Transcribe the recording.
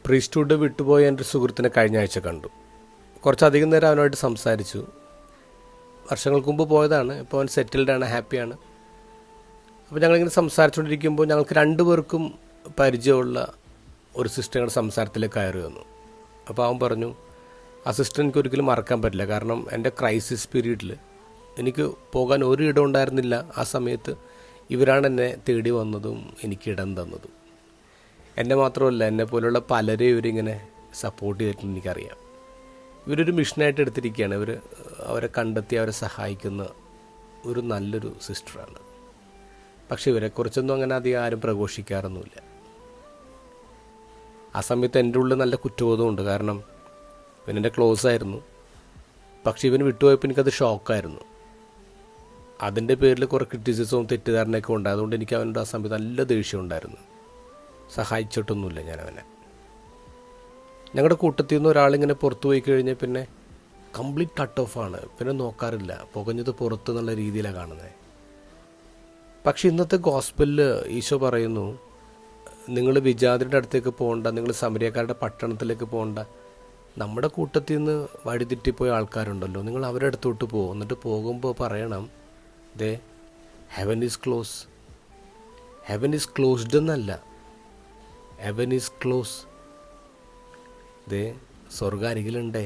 Priesthood വിട്ടുപോയ എൻ്റെ ഒരു സുഹൃത്തിനെ കഴിഞ്ഞ ആഴ്ച കണ്ടു. കുറച്ചധികം നേരം അവനുമായിട്ട് സംസാരിച്ചു. വർഷങ്ങൾക്ക് മുമ്പ് പോയതാണ്. ഇപ്പോൾ അവൻ സെറ്റിൽഡാണ്, ഹാപ്പിയാണ്. അപ്പോൾ ഞങ്ങളിങ്ങനെ സംസാരിച്ചുകൊണ്ടിരിക്കുമ്പോൾ ഞങ്ങൾക്ക് രണ്ടുപേർക്കും പരിചയമുള്ള ഒരു സിസ്റ്റർ ഞങ്ങളുടെ സംസാരത്തിലേക്ക് കയറി വന്നു. അപ്പോൾ അവൻ പറഞ്ഞു, ആ സിസ്റ്റർ എനിക്ക് ഒരിക്കലും മറക്കാൻ പറ്റില്ല. കാരണം എൻ്റെ ക്രൈസിസ് പീരീഡിൽ എനിക്ക് പോകാൻ ഒരു ഇടം ഉണ്ടായിരുന്നില്ല. ആ സമയത്ത് ഇവരാണ് എന്നെ തേടി വന്നതും എനിക്ക് ഇടം തന്നതും. എന്നെ മാത്രമല്ല, എന്നെ പോലുള്ള പലരെയും ഇവരിങ്ങനെ സപ്പോർട്ട് ചെയ്തിട്ടുണ്ട്. എനിക്കറിയാം ഇവരൊരു മിഷനായിട്ട് എടുത്തിരിക്കുകയാണ്. അവരെ കണ്ടെത്തി അവരെ സഹായിക്കുന്ന ഒരു നല്ലൊരു സിസ്റ്ററാണ്. പക്ഷെ ഇവരെക്കുറിച്ചൊന്നും അങ്ങനെ അധികം ആരും പ്രഘോഷിക്കാറൊന്നുമില്ല. ആ സമയത്ത് എൻ്റെ ഉള്ളിൽ നല്ല കുറ്റബോധമുണ്ട്. കാരണം ഇവനെൻ്റെ ക്ലോസ് ആയിരുന്നു. പക്ഷെ ഇവന് വിട്ടുപോയപ്പോൾ എനിക്കത് ഷോക്കായിരുന്നു. അതിൻ്റെ പേരിൽ കുറേ ക്രിറ്റിസിസവും തെറ്റിദ്ധാരണയൊക്കെ ഉണ്ട്. അതുകൊണ്ട് എനിക്ക് അവനോട് ആ സമയത്ത് നല്ല ദേഷ്യം ഉണ്ടായിരുന്നു. സഹായിച്ചിട്ടൊന്നുമില്ല ഞാനവനെ. ഞങ്ങളുടെ കൂട്ടത്തിൽ നിന്ന് ഒരാളിങ്ങനെ പുറത്തു പോയി കഴിഞ്ഞാൽ പിന്നെ കംപ്ലീറ്റ് കട്ട് ഓഫാണ്. പിന്നെ നോക്കാറില്ല, പുകഞ്ഞത് പുറത്ത് എന്നുള്ള രീതിയിലാണ് കാണുന്നത്. പക്ഷെ ഇന്നത്തെ ഗോസ്പലിൽ ഈശോ പറയുന്നു, നിങ്ങൾ വിജാതിയുടെ അടുത്തേക്ക് പോകണ്ട, നിങ്ങൾ സമരിയക്കാരുടെ പട്ടണത്തിലേക്ക് പോകണ്ട. നമ്മുടെ കൂട്ടത്തിൽ നിന്ന് വഴിതെറ്റിപ്പോയ ആൾക്കാരുണ്ടല്ലോ, നിങ്ങൾ അവരുടെ അടുത്തോട്ട് പോകും. എന്നിട്ട് പോകുമ്പോൾ പറയണം, ദേ heaven is close. Heaven is closed എന്നല്ല, ഹെവൻ ഈസ് ക്ലോസ്. ദേ സ്വർഗം അരികിലുണ്ടേ.